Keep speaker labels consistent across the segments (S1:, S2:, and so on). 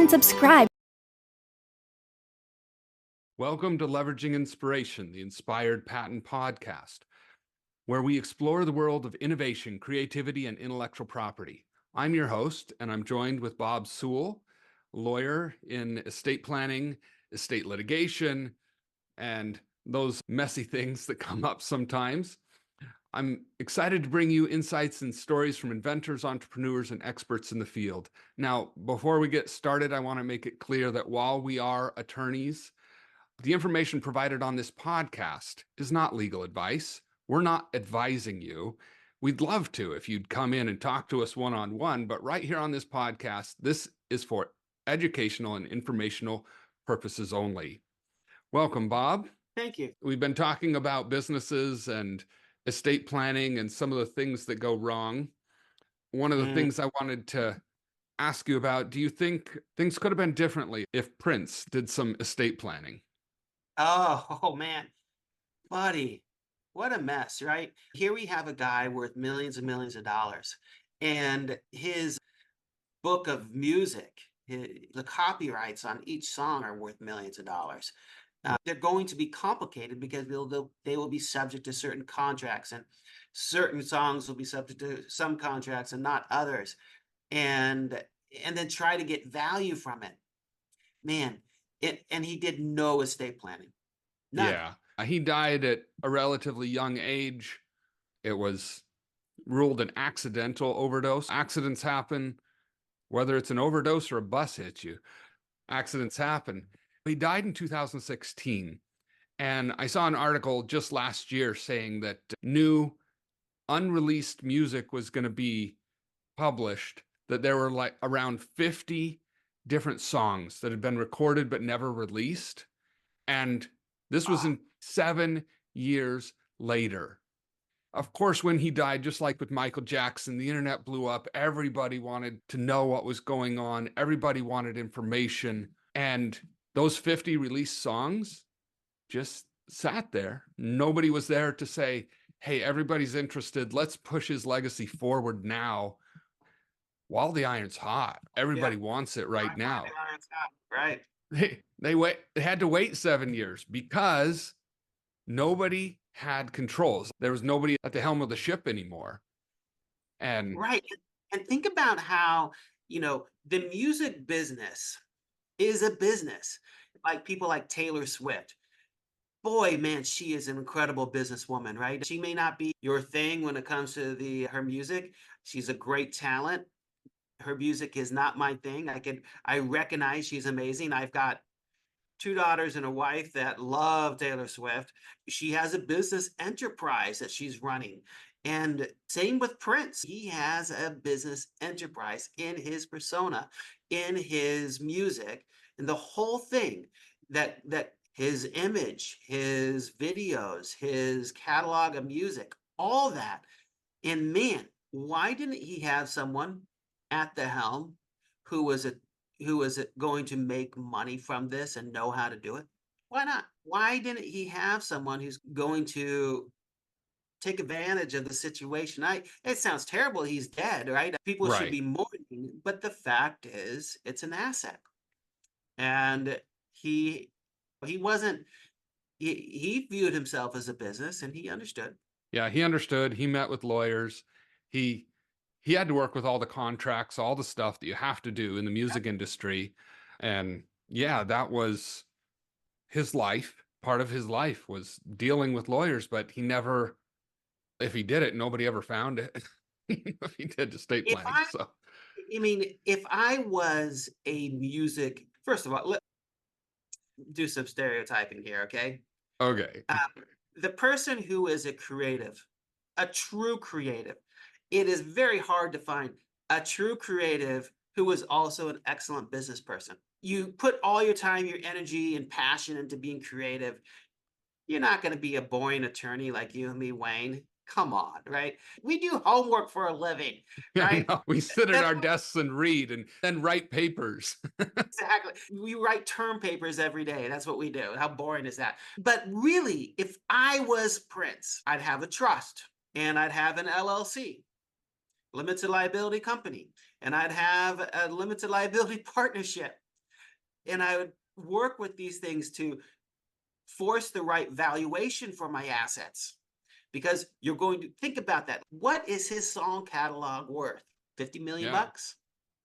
S1: and subscribe.
S2: Welcome to Leveraging Inspiration, the Inspired Patent Podcast, where we explore the world of innovation, creativity, and intellectual property. I'm your host, and I'm joined with Bob Sewell, lawyer in estate planning, estate litigation, and those messy things that come up sometimes. I'm excited to bring you insights and stories from inventors, entrepreneurs, and experts in the field. Now, before we get started, I want to make it clear that while we are attorneys, the information provided on this podcast is not legal advice. We're not advising you. We'd love to if you'd come in and talk to us one-on-one, but right here on this podcast, this is for educational and informational purposes only. Welcome, Bob.
S3: Thank you.
S2: We've been talking about businesses and estate planning and some of the things that go wrong. One of the things I wanted to ask you about, do you think things could have been differently if Prince did some estate planning?
S3: Oh man, buddy, what a mess, right? Here we have a guy worth millions and millions of dollars, and his book of music, the copyrights on each song are worth millions of dollars. They're going to be complicated because they will be subject to certain contracts, and certain songs will be subject to some contracts and not others, and then try to get value from it. Man, and he did no estate planning. None.
S2: Yeah. He died at a relatively young age. It was ruled an accidental overdose. Accidents happen, whether it's an overdose or a bus hits you. Accidents happen. He died in 2016. And I saw an article just last year saying that new unreleased music was going to be published, that there were like around 50 different songs that had been recorded but never released. And this was in 7 years later. Of course, when he died, just like with Michael Jackson, the internet blew up. Everybody wanted to know what was going on. Everybody wanted information. And those 50 released songs just sat there. Nobody was there to say, hey, everybody's interested. Let's push his legacy forward now while the iron's hot. Everybody wants it right now.
S3: Right.
S2: They had to wait 7 years because nobody had controls. There was nobody at the helm of the ship anymore. And
S3: Right. And think about how, the music business is a business. Like people like Taylor Swift. Boy, man, she is an incredible businesswoman, right? She may not be your thing when it comes to her music. She's a great talent. Her music is not my thing. I recognize she's amazing. I've got 2 daughters and a wife that love Taylor Swift. She has a business enterprise that she's running. And same with Prince. He has a business enterprise in his persona, in his music, and the whole thing that his image, his videos, his catalog of music, all that. And man, why didn't he have someone at the helm who was going to make money from this and know how to do it? Why not? Why didn't he have someone who's going to take advantage of the situation? It sounds terrible. He's dead, right? People should be mourning, but the fact is, it's an asset. And he wasn't. He viewed himself as a business, and he understood.
S2: Yeah, he understood. He met with lawyers. He had to work with all the contracts, all the stuff that you have to do in the music industry. And yeah, that was his life. Part of his life was dealing with lawyers, but he never, if he did it, nobody ever found it. If he did estate planning.
S3: If I was a music, first of all, let's do some stereotyping here, okay?
S2: Okay.
S3: The person who is a creative, a true creative, it is very hard to find a true creative who is also an excellent business person. You put all your time, your energy, and passion into being creative. You're not going to be a boring attorney like you and me, Wayne. Come on, right? We do homework for a living, right?
S2: No, we sit at our desks and read and then write papers.
S3: Exactly. We write term papers every day. That's what we do. How boring is that? But really, if I was Prince, I'd have a trust and I'd have an LLC, limited liability company, and I'd have a limited liability partnership. And I would work with these things to force the right valuation for my assets. Because you're going to think about that. What is his song catalog worth? 50 million
S2: Yeah.
S3: bucks?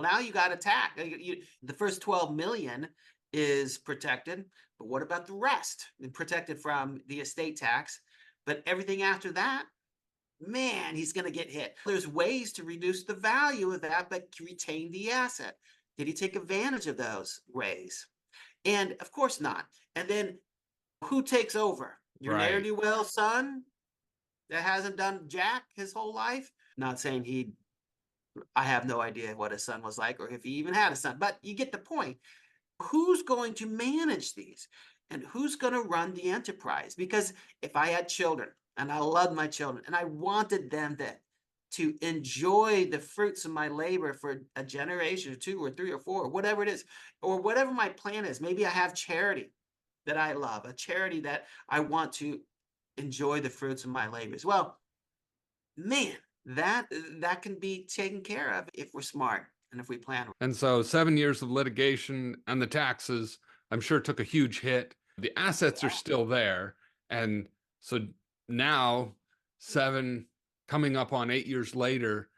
S3: Now you got attacked. The first 12 million is protected, but what about the rest? Protected from the estate tax, but everything after that, man, he's going to get hit. There's ways to reduce the value of that, but retain the asset. Did he take advantage of those ways? And of course not. And then who takes over? Your ne'er
S2: Right.
S3: do well son that hasn't done jack his whole life? Not saying I have no idea what his son was like or if he even had a son, but you get the point. Who's going to manage these and who's going to run the enterprise? Because if I had children and I loved my children and I wanted them to enjoy the fruits of my labor for a generation or two or three or four, whatever it is, or whatever my plan is, maybe I have charity that I love, a charity that I want to enjoy the fruits of my labors. Well, man, that can be taken care of if we're smart and if we plan.
S2: And so 7 years of litigation and the taxes, I'm sure took a huge hit. The assets are still there. And so now, coming up on 8 years later,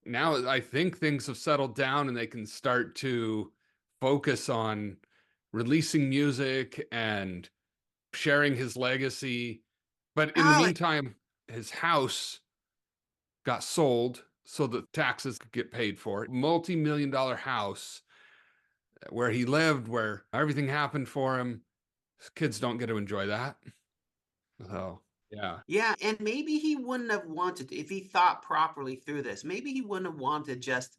S2: now I think things have settled down and they can start to focus on releasing music and sharing his legacy. But in the
S3: Oh,
S2: meantime, his house got sold so that taxes could get paid for it. Multi-million-dollar house where he lived, where everything happened for him. Kids don't get to enjoy that. So, yeah.
S3: yeah, and maybe he wouldn't have wanted, if he thought properly through this, maybe he wouldn't have wanted just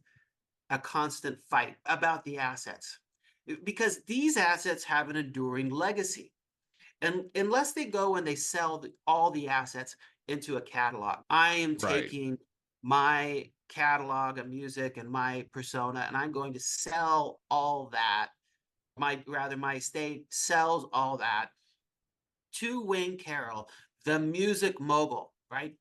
S3: a constant fight about the assets. Because these assets have an enduring legacy. And unless they go and they sell all the assets into a catalog, I am
S2: Right.
S3: taking my catalog of music and my persona, and I'm going to sell all that. My estate sells all that to Wayne Carroll, the music mogul, right?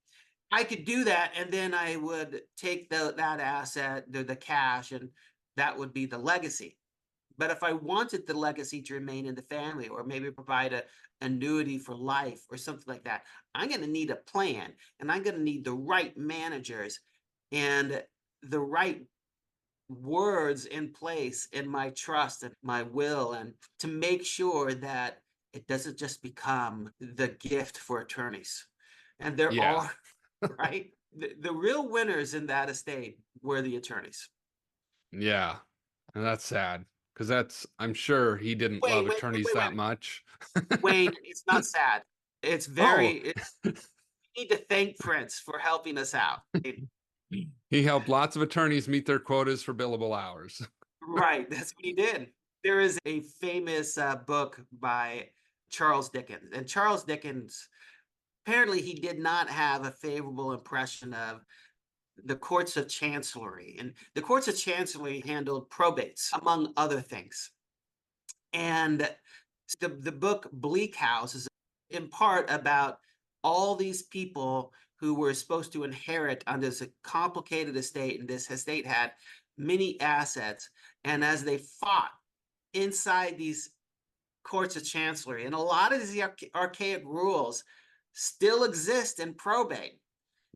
S3: I could do that, and then I would take that asset, the cash, and that would be the legacy. But if I wanted the legacy to remain in the family, or maybe provide a annuity for life or something like that, I'm going to need a plan, and I'm going to need the right managers and the right words in place in my trust and my will, and to make sure that it doesn't just become the gift for attorneys. And there
S2: Yeah.
S3: are, right? The real winners in that estate were the attorneys.
S2: Yeah. And that's sad because I'm sure he didn't
S3: Wait,
S2: love
S3: wait, wait,
S2: attorneys
S3: wait,
S2: that
S3: wait.
S2: much.
S3: Wayne, it's not sad.
S2: Oh,
S3: We need to thank Prince for helping us out.
S2: he helped lots of attorneys meet their quotas for billable hours.
S3: Right, that's what he did. There is a famous book by Charles Dickens, and Charles Dickens, apparently he did not have a favorable impression of the courts of chancellery. And the courts of chancellery handled probates, among other things. And the book Bleak House is in part about all these people who were supposed to inherit on this complicated estate, and this estate had many assets. And as they fought inside these courts of chancellery, and a lot of these archaic rules still exist in probate.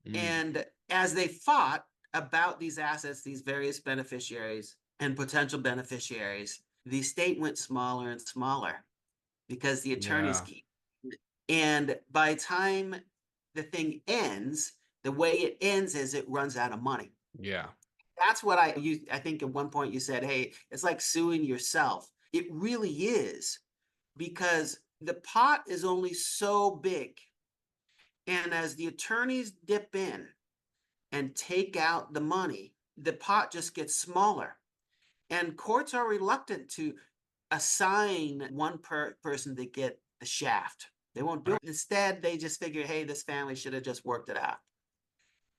S2: Mm,
S3: And as they fought about these assets, these various beneficiaries and potential beneficiaries, the estate went smaller and smaller because the attorneys
S2: yeah.
S3: keep. And by the time the thing ends, the way it ends is it runs out of money.
S2: Yeah.
S3: That's what I think at one point you said, hey, it's like suing yourself. It really is, because the pot is only so big. And as the attorneys dip in and take out the money, the pot just gets smaller. And courts are reluctant to assign one person to get the shaft. They won't do
S2: Right.
S3: it. Instead, they just figure, hey, this family should have just worked it out.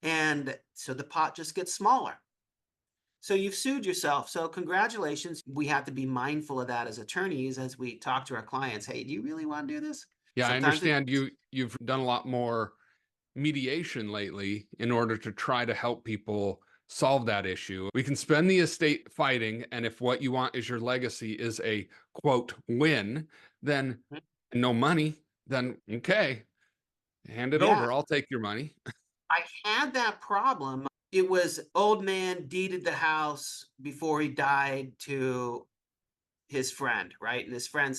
S3: And so the pot just gets smaller. So you've sued yourself. So congratulations. We have to be mindful of that as attorneys as we talk to our clients. Hey, do you really want to do this?
S2: Yeah, I
S3: Sometimes it,
S2: understand you've done a lot more mediation lately in order to try to help people solve that issue. We can spend the estate fighting, and if what you want is your legacy is a quote win, then
S3: Mhm.
S2: no money, then okay, hand it
S3: Yeah,
S2: over. I'll take your money.
S3: I had that problem. It was old man deeded the house before he died to his friend, right? And his friend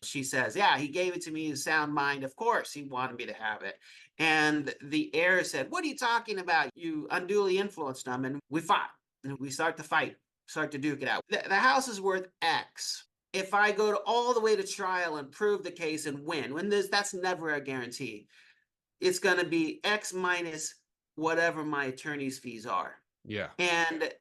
S3: she says, yeah, he gave it to me in sound mind. Of course, he wanted me to have it. And the heir said, what are you talking about? You unduly influenced him. And we fought and we start to fight, start to duke it out. The house is worth X. If I go to all the way to trial and prove the case and win, that's never a guarantee. It's going to be X minus whatever my attorney's fees are.
S2: Yeah.
S3: And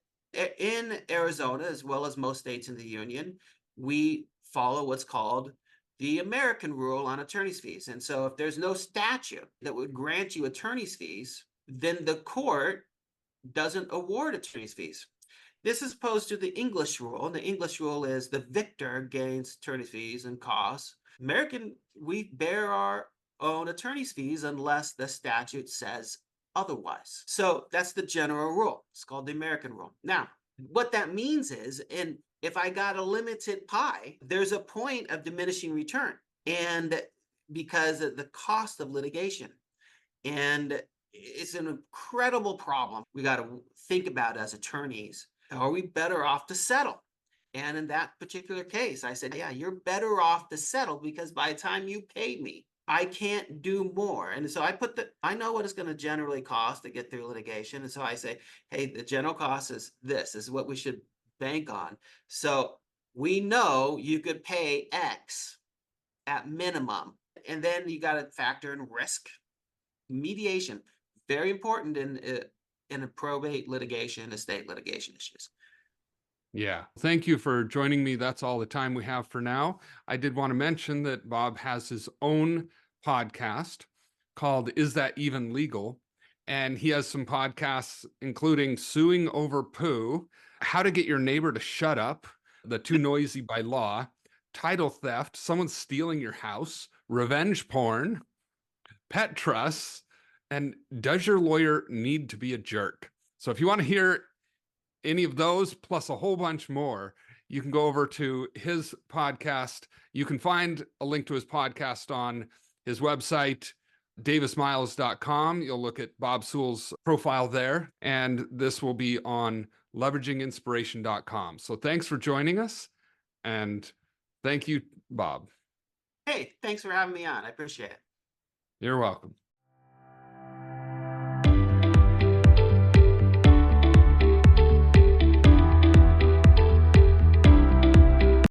S3: in Arizona, as well as most states in the union, we follow what's called the American rule on attorney's fees. And so if there's no statute that would grant you attorney's fees, then the court doesn't award attorney's fees. This is opposed to the English rule. And the English rule is the victor gains attorney's fees and costs. American, we bear our own attorney's fees unless the statute says otherwise. So that's the general rule. It's called the American rule. Now, what that means is, and if I got a limited pie, there's a point of diminishing return. And because of the cost of litigation. And it's an incredible problem we got to think about as attorneys. Are we better off to settle? And in that particular case, I said, yeah, you're better off to settle because by the time you pay me, I can't do more. And so I know what it's going to generally cost to get through litigation. And so I say, hey, the general cost is this is what we should bank on. So we know you could pay X at minimum. And then you got to factor in risk. Mediation, very important in a probate litigation, estate litigation issues.
S2: Yeah. Thank you for joining me. That's all the time we have for now. I did want to mention that Bob has his own podcast called Is That Even Legal? And he has some podcasts, including Suing Over Poo, How to Get Your Neighbor to Shut Up, The Too Noisy by Law, Title Theft, Someone Stealing Your House, Revenge Porn, Pet Trusts, and Does Your Lawyer Need to Be a Jerk? So if you want to hear any of those plus a whole bunch more, you can go over to his podcast. You can find a link to his podcast on his website, davismiles.com. You'll look at Bob Sewell's profile there, and this will be on leveraginginspiration.com. So thanks for joining us, and thank you, Bob.
S3: Hey, thanks for having me on. I appreciate it.
S2: You're welcome.